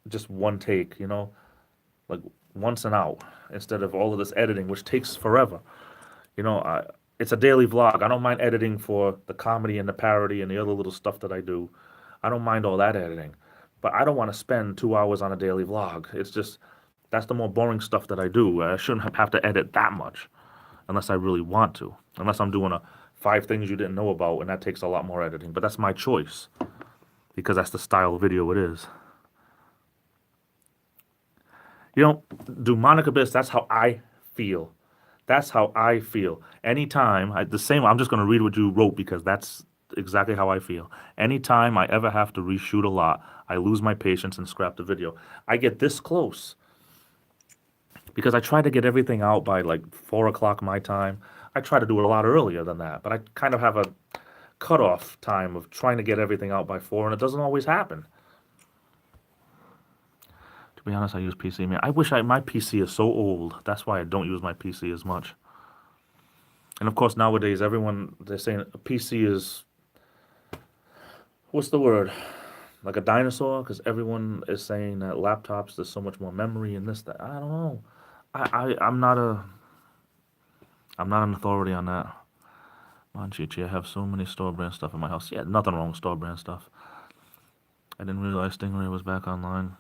just one take, like once and out, instead of all of this editing, which takes forever. It's a daily vlog. I don't mind editing for the comedy and the parody and the other little stuff that I do. I don't mind all that editing, but I don't want to spend 2 hours on a daily vlog. It's just That's the more boring stuff that I do. I shouldn't have to edit that much unless I really want to. Unless I'm doing a 5 things you didn't know about, and that takes a lot more editing. But that's my choice because that's the style of video it is. You know, demonic abyss, that's how I feel. That's how I feel. Anytime, I'm just going to read what you wrote because that's exactly how I feel. Anytime I ever have to reshoot a lot, I lose my patience and scrap the video. I get this close because I try to get everything out by like 4 o'clock my time. I try to do it a lot earlier than that, but I kind of have a cutoff time of trying to get everything out by 4, and it doesn't always happen. To be honest, I use PC. Man, I wish my PC is so old. That's why I don't use my PC as much. And of course, nowadays, they're saying a PC is, what's the word? Like a dinosaur? Because everyone is saying that laptops, there's so much more memory and this, that. I don't know. I'm not an authority on that. Monchichi, I have so many store brand stuff in my house. Yeah, nothing wrong with store brand stuff. I didn't realize Stingray was back online.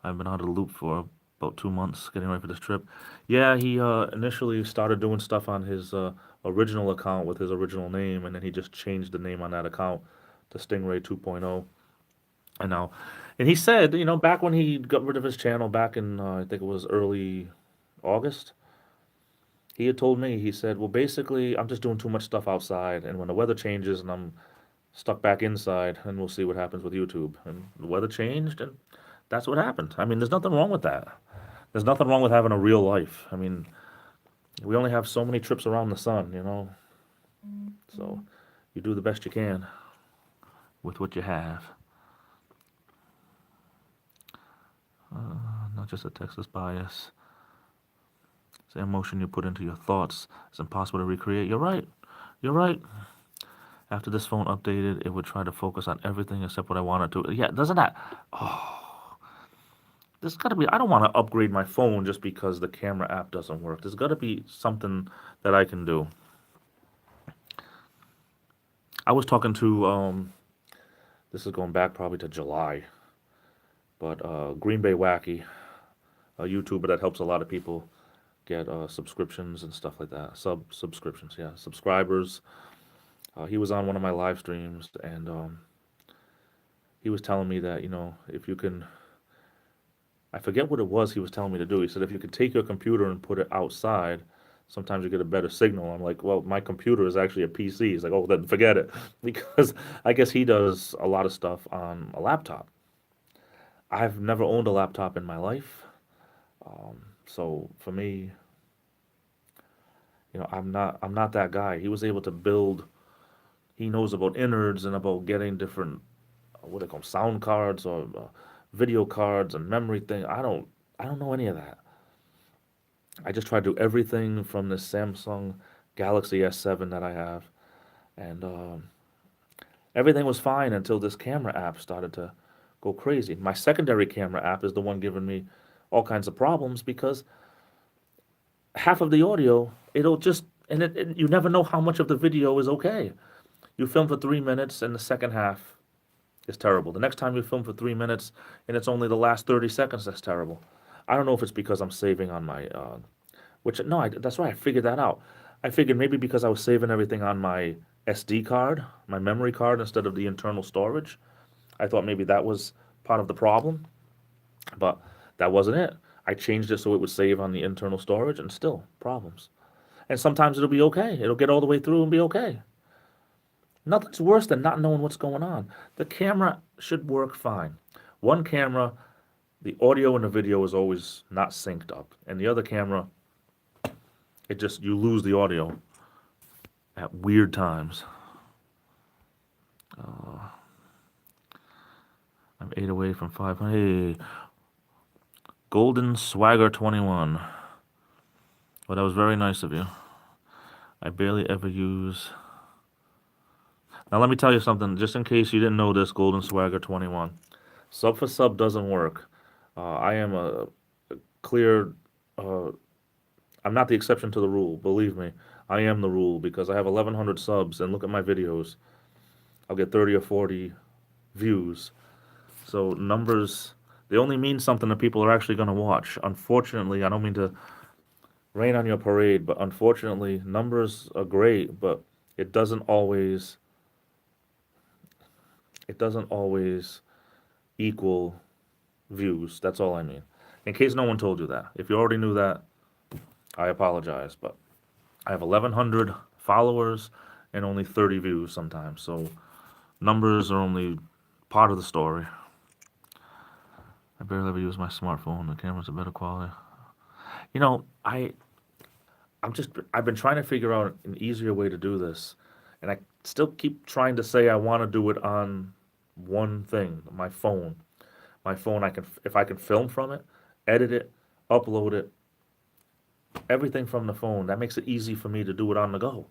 I've been out of the loop for about 2 months getting ready for this trip. Yeah, he initially started doing stuff on his original account with his original name, and then he just changed the name on that account to Stingray 2.0. And he said, back when he got rid of his channel back in, I think it was early August, he had told me, he said, well, basically, I'm just doing too much stuff outside, and when the weather changes and I'm stuck back inside, and we'll see what happens with YouTube. And the weather changed, and that's what happened. I mean, there's nothing wrong with that. There's nothing wrong with having a real life. I mean, we only have so many trips around the sun. So you do the best you can with what you have. Not just a Texas bias. It's the emotion you put into your thoughts. It's impossible to recreate. You're right. You're right. After this phone updated, it would try to focus on everything except what I wanted to. Yeah, doesn't that? Oh. There's got to be, I don't want to upgrade my phone just because the camera app doesn't work. There's got to be something that I can do. I was talking to, this is going back probably to July, but Green Bay Wacky, a YouTuber that helps a lot of people get subscriptions and stuff like that. Subscriptions, yeah, subscribers. He was on one of my live streams, and he was telling me that, if you can, I forget what it was he was telling me to do. He said, if you could take your computer and put it outside, sometimes you get a better signal. I'm like, well, my computer is actually a PC. He's like, oh, then forget it. Because I guess he does a lot of stuff on a laptop. I've never owned a laptop in my life. So for me, I'm not that guy. He was able to build, he knows about innards and about getting different, what they call sound cards or video cards and memory thing. I don't know any of that. I just try to do everything from this Samsung Galaxy S7 that I have, and everything was fine until this camera app started to go crazy. My secondary camera app is the one giving me all kinds of problems because half of the audio, it'll just, and you never know how much of the video is okay. You film for 3 minutes and the second half is terrible. The next time you film for 3 minutes and it's only the last 30 seconds, that's terrible. I don't know if it's because I'm saving on my, that's right, I figured that out. I figured maybe because I was saving everything on my SD card, my memory card, instead of the internal storage. I thought maybe that was part of the problem, but that wasn't it. I changed it so it would save on the internal storage, and still problems. And sometimes it'll be okay. It'll get all the way through and be okay. Nothing's worse than not knowing what's going on. The camera should work fine. One camera, the audio and the video is always not synced up. And the other camera, you lose the audio at weird times. I'm 8 away from 500. Hey, Golden Swagger 21. Well, that was very nice of you. I barely ever use... Now, let me tell you something, just in case you didn't know this, Golden Swagger 21. Sub for sub doesn't work. I am a clear... I'm not the exception to the rule, believe me. I am the rule because I have 1,100 subs, and look at my videos. I'll get 30 or 40 views. So numbers, They only mean something that people are actually going to watch. Unfortunately, I don't mean to rain on your parade, but unfortunately, numbers are great, but it doesn't always it doesn't always equal views. That's all I mean. In case no one told you that. If you already knew that, I apologize, but I have 1,100 followers and only 30 views sometimes. So numbers are only part of the story. I barely ever use my smartphone. The camera's a better quality. You know, I've been trying to figure out an easier way to do this, and I still keep trying to say I want to do it on one thing, my phone. My phone, if I can film from it, edit it, upload it, everything from the phone. That makes it easy for me to do it on the go.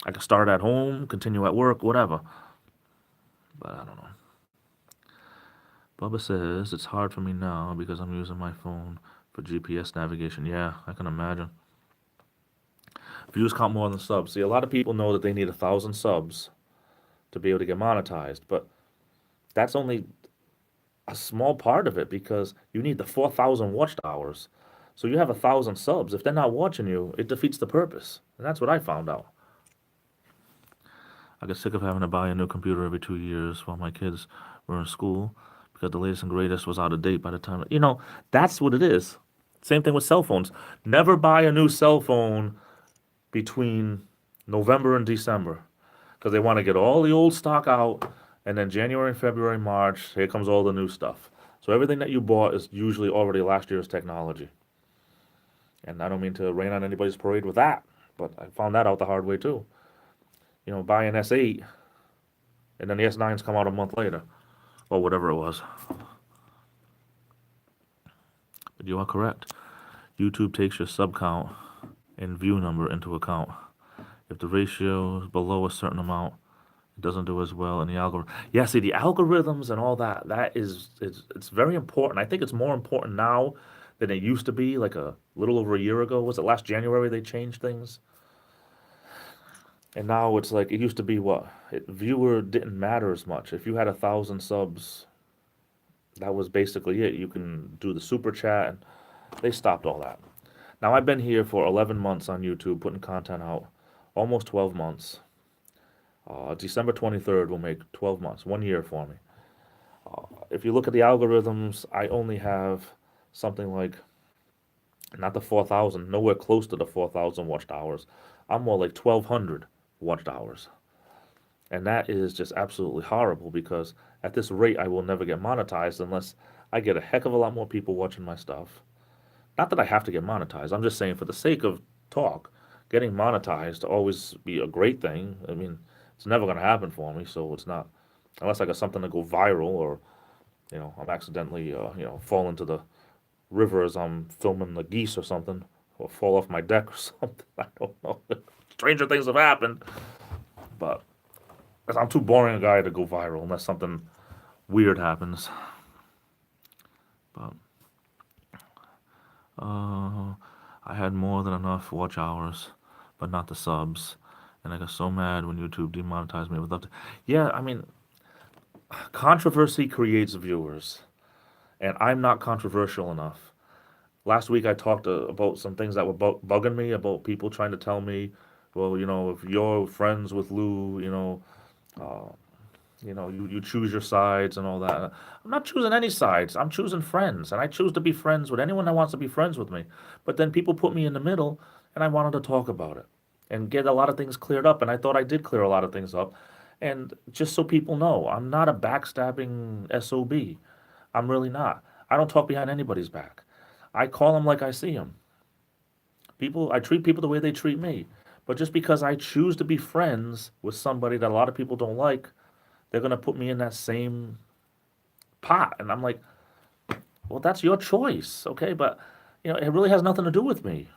I can start at home, continue at work, whatever. But I don't know. Bubba says it's hard for me now because I'm using my phone for GPS navigation. Yeah, I can imagine. Views count more than subs. See, a lot of people know that they need 1,000 subs to be able to get monetized, but that's only a small part of it because you need the 4,000 watched hours. So you have 1,000 subs. If they're not watching you, it defeats the purpose. And that's what I found out. I get sick of having to buy a new computer every 2 years while my kids were in school because the latest and greatest was out of date by the time. That's what it is. Same thing with cell phones. Never buy a new cell phone between November and December because they want to get all the old stock out, and then January, February, March, here comes all the new stuff. So everything that you bought is usually already last year's technology. And I don't mean to rain on anybody's parade with that, but I found that out the hard way too. Buy an S8, and then the S9s come out a month later, or whatever it was. But you are correct. YouTube takes your sub count and view number into account. If the ratio is below a certain amount, it doesn't do as well in the algorithm. Yeah, see, the algorithms and all that, it's very important. I think it's more important now than it used to be like a little over a year ago. Was it last January they changed things? And now it's like it used to be viewer didn't matter as much. If you had 1,000 subs, that was basically it. You can do the super chat, and they stopped all that. Now I've been here for 11 months on YouTube putting content out, almost 12 months. December 23rd will make 12 months, 1 year for me. If you look at the algorithms, I only have something like, not the 4,000, nowhere close to the 4,000 watched hours. I'm more like 1,200 watched hours. And that is just absolutely horrible because at this rate, I will never get monetized unless I get a heck of a lot more people watching my stuff. Not that I have to get monetized. I'm just saying for the sake of talk, getting monetized to always be a great thing. I mean, it's never going to happen for me, so it's not, unless I got something to go viral or, I'm accidentally, fall into the river as I'm filming the geese or something, or fall off my deck or something. I don't know. Stranger things have happened, but I'm too boring a guy to go viral unless something weird happens. But I had more than enough watch hours, but not the subs, and I got so mad when YouTube demonetized me. I would love to. Yeah, I mean, controversy creates viewers, and I'm not controversial enough. Last week I talked about some things that were bugging me about people trying to tell me, well, if you're friends with Lou, you choose your sides and all that. I'm not choosing any sides. I'm choosing friends, and I choose to be friends with anyone that wants to be friends with me. But then people put me in the middle, and I wanted to talk about it and get a lot of things cleared up, and I thought I did clear a lot of things up. And just so people know, I'm not a backstabbing SOB. I'm really not. I don't talk behind anybody's back. I call them like I see them. I treat people the way they treat me. But just because I choose to be friends with somebody that a lot of people don't like, they're going to put me in that same pot. And I'm like, well, that's your choice, okay? But, it really has nothing to do with me.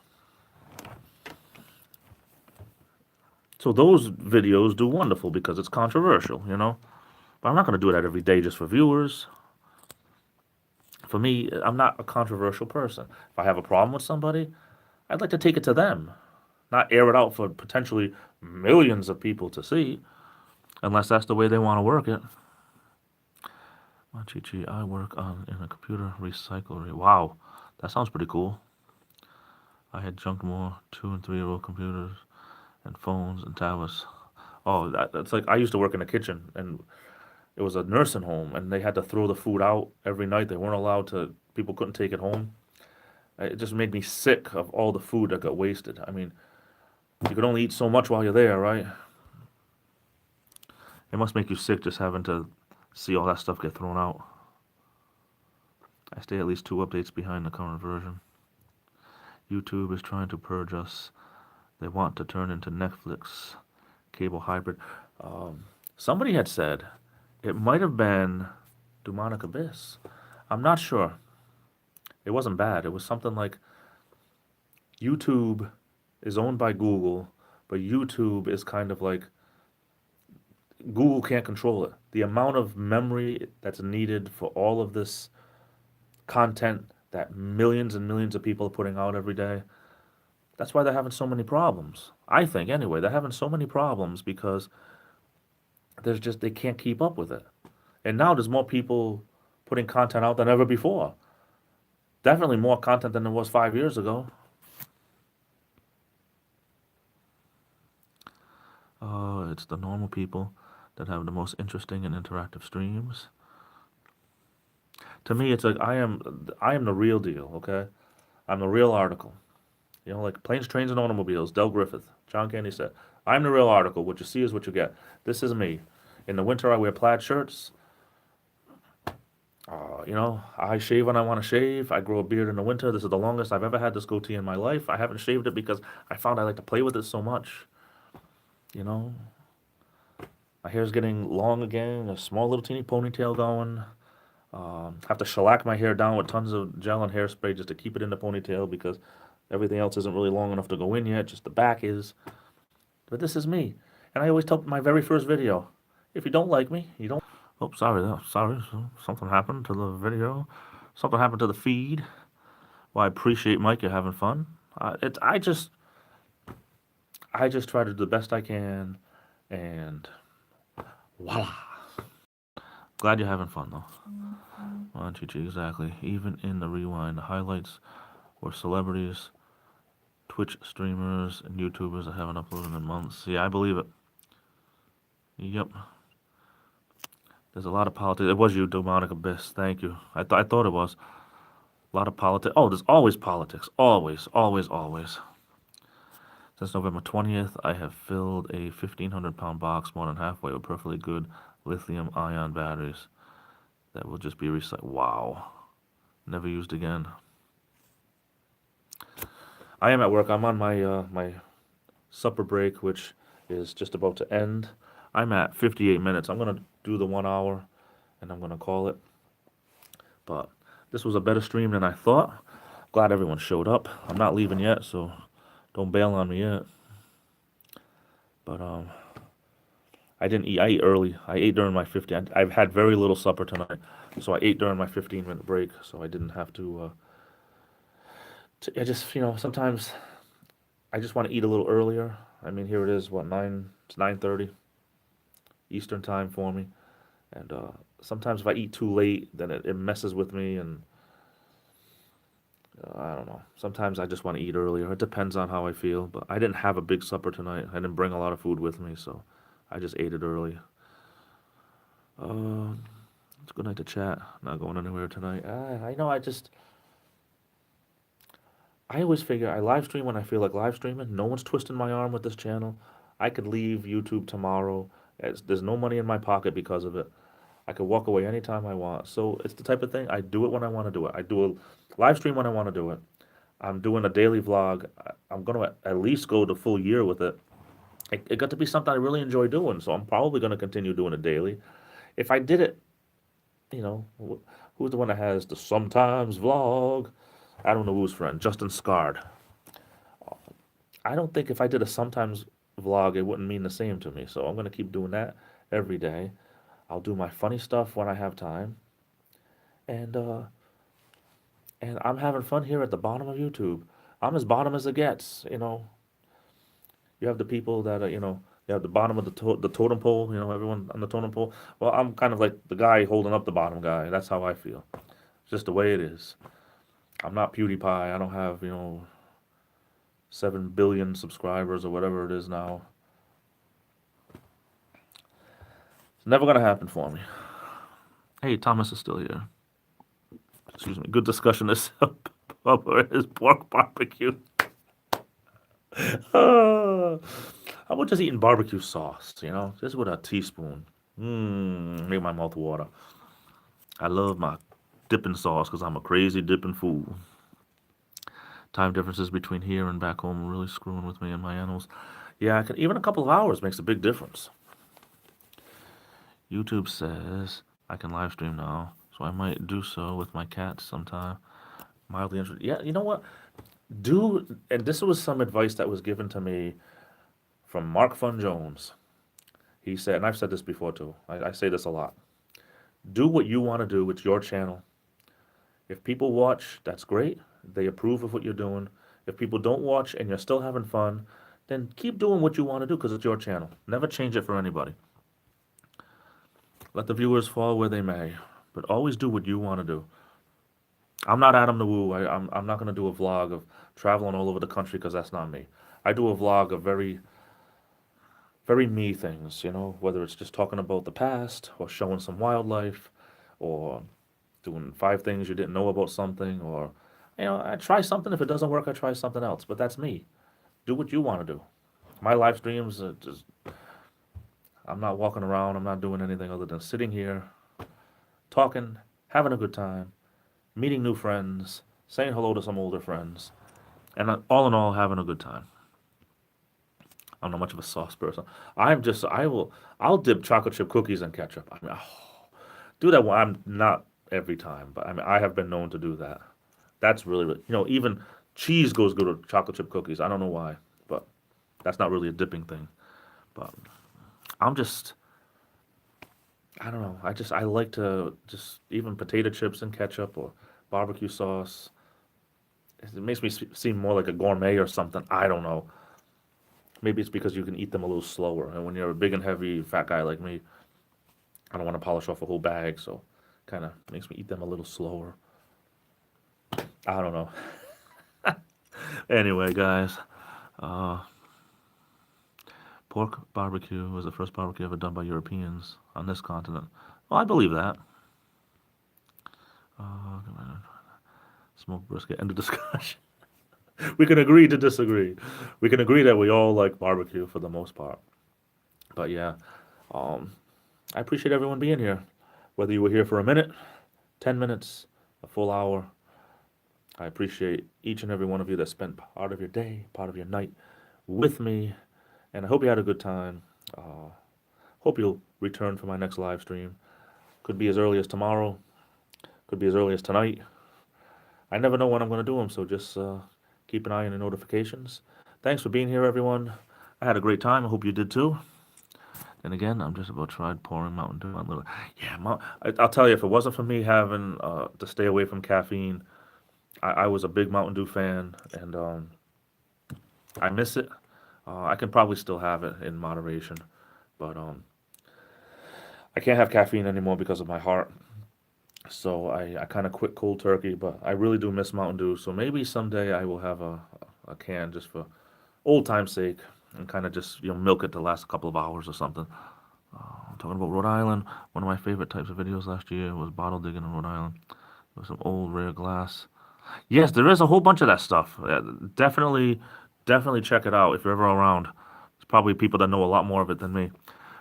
So those videos do wonderful because it's controversial, But I'm not going to do that every day just for viewers. For me, I'm not a controversial person. If I have a problem with somebody, I'd like to take it to them, not air it out for potentially millions of people to see, unless that's the way they want to work it. Machichi, I work on in a computer recyclery. Wow, that sounds pretty cool. I had junked more 2 and 3 year old computers and phones and tablets. Oh, that's like I used to work in a kitchen, and it was a nursing home, and they had to throw the food out every night. They weren't allowed to. People couldn't take it home. It just made me sick of all the food that got wasted. I mean, you could only eat so much while you're there, right? It must make you sick just having to see all that stuff get thrown out. I stay at least 2 updates behind the current version. YouTube is trying to purge us. They want to turn into Netflix, cable hybrid. Somebody had said it might have been Demonic Abyss. I'm not sure. It wasn't bad. It was something like YouTube is owned by Google, but YouTube is kind of like Google can't control it. The amount of memory that's needed for all of this content that millions and millions of people are putting out every day, that's why they're having so many problems. I think, anyway, they're having so many problems because they can't keep up with it. And now there's more people putting content out than ever before. Definitely more content than there was 5 years ago. It's the normal people that have the most interesting and interactive streams. To me, it's like I am the real deal. Okay, I'm the real article. You know, like planes, trains, and automobiles. Del Griffith, John Candy said, "I'm the real article. What you see is what you get. This is me. In the winter, I wear plaid shirts. I shave when I want to shave. I grow a beard in the winter. This is the longest I've ever had this goatee in my life. I haven't shaved it because I found I like to play with it so much. You know, my hair's getting long again, a small little teeny ponytail going. Have to shellac my hair down with tons of gel and hairspray just to keep it in the ponytail because everything else isn't really long enough to go in yet, just the back is. But this is me. And I always tell my very first video, if you don't like me, you don't. Oh, sorry. Something happened to the video. Something happened to the feed. Well, I appreciate Mike. You're having fun. I just try to do the best I can, and voila. Glad you're having fun though. Chichi, exactly. Even in the rewind, the highlights were celebrities, Twitch streamers, and YouTubers that haven't uploaded in months. Yeah, I believe it. Yep. There's a lot of politics. It was you, Demonic Abyss. Thank you. I thought it was. A lot of politics. Oh, there's always politics. Always, always, always. Since November 20th, I have filled a 1,500-pound box more than halfway with perfectly good lithium-ion batteries that will just be recycled. Wow. Never used again. I am at work. I'm on my supper break, which is just about to end. I'm at 58 minutes. I'm going to do the 1 hour, and I'm going to call it. But this was a better stream than I thought. Glad everyone showed up. I'm not leaving yet, so don't bail on me yet. But I didn't eat. I ate early. I ate during my 15. I've had very little supper tonight, so I ate during my 15-minute break, so I didn't have to. I just, sometimes I just want to eat a little earlier. I mean, here it is. What 9? It's 9:30 Eastern time for me, and sometimes if I eat too late, then it messes with me, and I don't know. Sometimes I just want to eat earlier. It depends on how I feel, but I didn't have a big supper tonight. I didn't bring a lot of food with me, so I just ate it early. It's a good night to chat. Not going anywhere tonight. I know. I always figure I live stream when I feel like live streaming. No one's twisting my arm with this channel. I could leave YouTube tomorrow. There's no money in my pocket because of it. I could walk away anytime I want. So it's the type of thing I do it when I want to do it. I do a live stream when I want to do it. I'm doing a daily vlog. I'm going to at least go the full year with it. It got to be something I really enjoy doing, so I'm probably going to continue doing it daily. If I did it, who's the one that has the sometimes vlog? I don't know whose friend, Justin Scard. I don't think if I did a sometimes vlog, it wouldn't mean the same to me. So I'm going to keep doing that every day. I'll do my funny stuff when I have time. And I'm having fun here at the bottom of YouTube. I'm as bottom as it gets. You have the people that Yeah, the bottom of the totem pole. You know, everyone on the totem pole. Well, I'm kind of like the guy holding up the bottom guy. That's how I feel. It's just the way it is. I'm not PewDiePie. I don't have 7 billion subscribers or whatever it is now. It's never gonna happen for me. Hey, Thomas is still here. Excuse me. Good discussion this over his pork barbecue. How about just eating barbecue sauce? Just with a teaspoon. Make my mouth water. I love my dipping sauce because I'm a crazy dipping fool. Time differences between here and back home are really screwing with me and my animals. Yeah, even a couple of hours makes a big difference. YouTube says I can live stream now, so I might do so with my cats sometime. Mildly interested. Yeah, you know what? And this was some advice that was given to me from Mark Fun Jones. He said, and I've said this before too. I say this a lot. Do what you want to do. It's your channel. If people watch, that's great. They approve of what you're doing. If people don't watch and you're still having fun, then keep doing what you want to do because it's your channel. Never change it for anybody. Let the viewers fall where they may, but always do what you want to do. I'm not Adam the Woo. I'm not going to do a vlog of traveling all over the country because that's not me. I do a vlog of very, very me things, whether it's just talking about the past or showing some wildlife or doing 5 things you didn't know about something or, I try something. If it doesn't work, I try something else. But that's me. Do what you want to do. My live streams are just, I'm not walking around. I'm not doing anything other than sitting here, talking, having a good time, meeting new friends, saying hello to some older friends, and all in all, having a good time. I'm not much of a sauce person. I'll dip chocolate chip cookies in ketchup. I mean, do that when I'm not every time, but I mean, I have been known to do that. That's really, even cheese goes good with chocolate chip cookies. I don't know why, but that's not really a dipping thing. But I'm just, I don't know. I like to just even potato chips and ketchup or barbecue sauce. It makes me seem more like a gourmet or something. I don't know. Maybe it's because you can eat them a little slower. And when you're a big and heavy fat guy like me, I don't want to polish off a whole bag, so kind of makes me eat them a little slower. I don't know. Anyway, guys, uh, pork barbecue was the first barbecue ever done by Europeans on this continent. Well, I believe that. Uh, Smoked brisket. End of discussion. We can agree to disagree. We can agree that we all like barbecue for the most part. But yeah, um, I appreciate everyone being here. Whether you were here for a minute, 10 minutes, a full hour, I appreciate each and every one of you that spent part of your day, part of your night with me. And I hope you had a good time. Uh, Hope you'll return for my next live stream. Could be as early as tomorrow, could be as early as tonight. I never know when I'm going to do them, so just keep an eye on the notifications. Thanks for being here, everyone. I had a great time. I hope you did too. And again, I'm just about tried pouring Mountain Dew on little. Yeah, I'll tell you, if it wasn't for me having to stay away from caffeine, I was a big Mountain Dew fan, and I miss it. I can probably still have it in moderation, but I can't have caffeine anymore because of my heart. So I kind of quit cold turkey, but I really do miss Mountain Dew. So maybe someday I will have a can just for old time's sake and kind of just milk it to last a couple of hours or something. Talking about Rhode Island, one of my favorite types of videos last year was bottle digging in Rhode Island. With some old rare glass. Yes, there is a whole bunch of that stuff. Definitely, definitely check it out if you're ever around. There's probably people that know a lot more of it than me.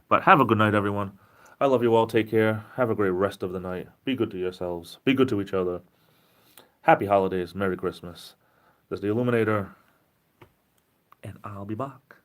But have a good night, everyone. I love you all. Take care. Have a great rest of the night. Be good to yourselves. Be good to each other. Happy holidays. Merry Christmas. This is the Illuminator, and I'll be back.